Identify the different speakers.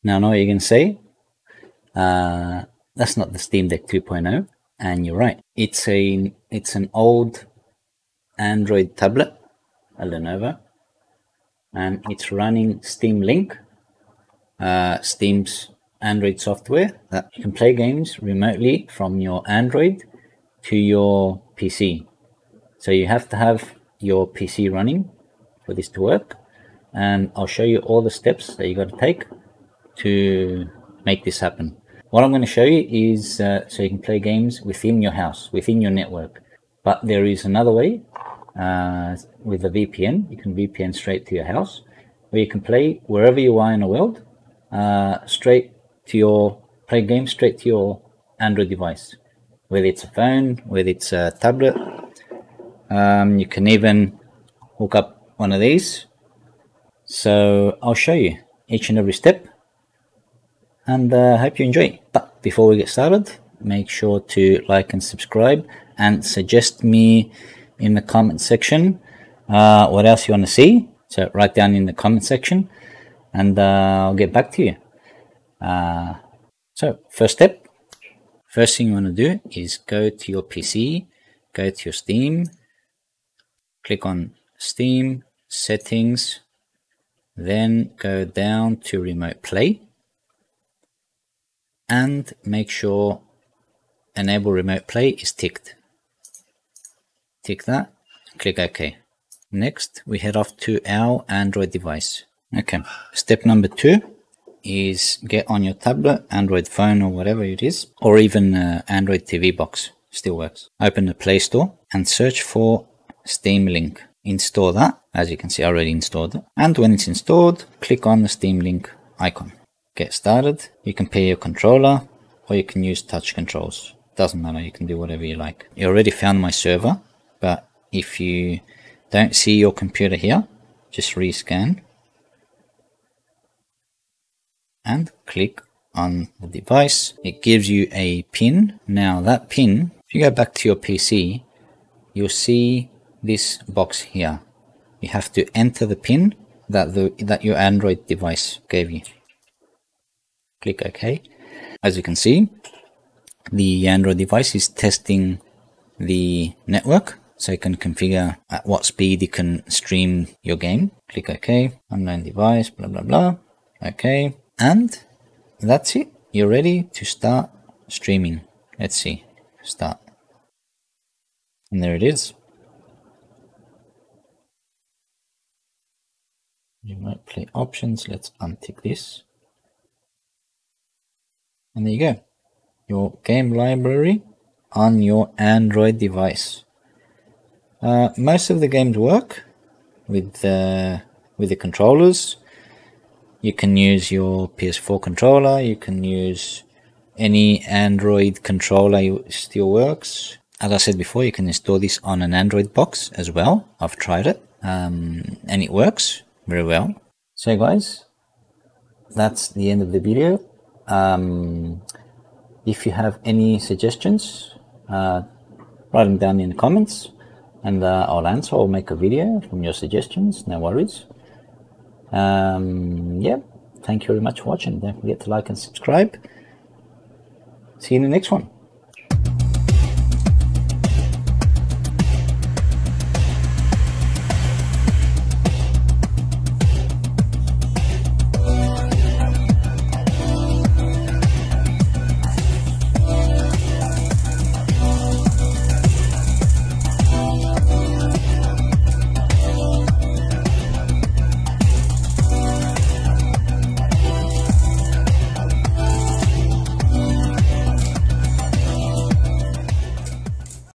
Speaker 1: Now I know what you're going to say. That's not the Steam Deck 2.0, and you're right. It's an old Android tablet, a Lenovo, and it's running Steam Link, Steam's Android software that you can play games remotely from your Android to your PC. So you have to have your PC running for this to work, and I'll show you all the steps that you got to take to make this happen. What I'm going to show you is so you can play games within your house, within your network. But there is another way with a VPN. You can VPN straight to your house, where you can play wherever you are in the world, play games straight to your Android device, whether it's a phone, whether it's a tablet. You can even hook up one of these. So I'll show you each and every step, and hope you enjoy. But before we get started, make sure to like and subscribe, and suggest me in the comment section what else you want to see. So write down in the comment section, and I'll get back to you. So first thing you want to do is go to your PC, go to your Steam, click on Steam settings, then go down to remote play, and make sure enable remote play is ticked. Tick that, click OK. Next, we head off to our Android device. Okay, step number 2 is get on your tablet, Android phone, or whatever it is, or even Android TV box, still works. Open the Play Store and search for Steam Link. Install that. As you can see, I already installed it. And when it's installed, click on the Steam Link icon. Get started. You can pair your controller, or you can use touch controls. Doesn't matter, you can do whatever you like. You already found my server, but if you don't see your computer here, just rescan and click on the device. It gives you a pin. Now that pin, if you go back to your PC, you'll see this box here. You have to enter the pin that your Android device gave you. Click OK. As you can see, the Android device is testing the network, so you can configure at what speed you can stream your game. Click OK. Unknown device, blah blah blah. OK, and that's it. You're ready to start streaming. Let's see. Start. And there it is. Remote play options. Let's untick this. And there you go. Your game library on your Android device. Most of the games work with the controllers. You can use your PS4 controller. You can use any Android controller. It still works. As I said before, you can install this on an Android box as well. I've tried it, and it works very well. So guys, that's the end of the video. If you have any suggestions, write them down in the comments, and I'll answer. I'll make a video from your suggestions, no worries. Yeah, thank you very much for watching. Don't forget to like and subscribe. See you in the next one.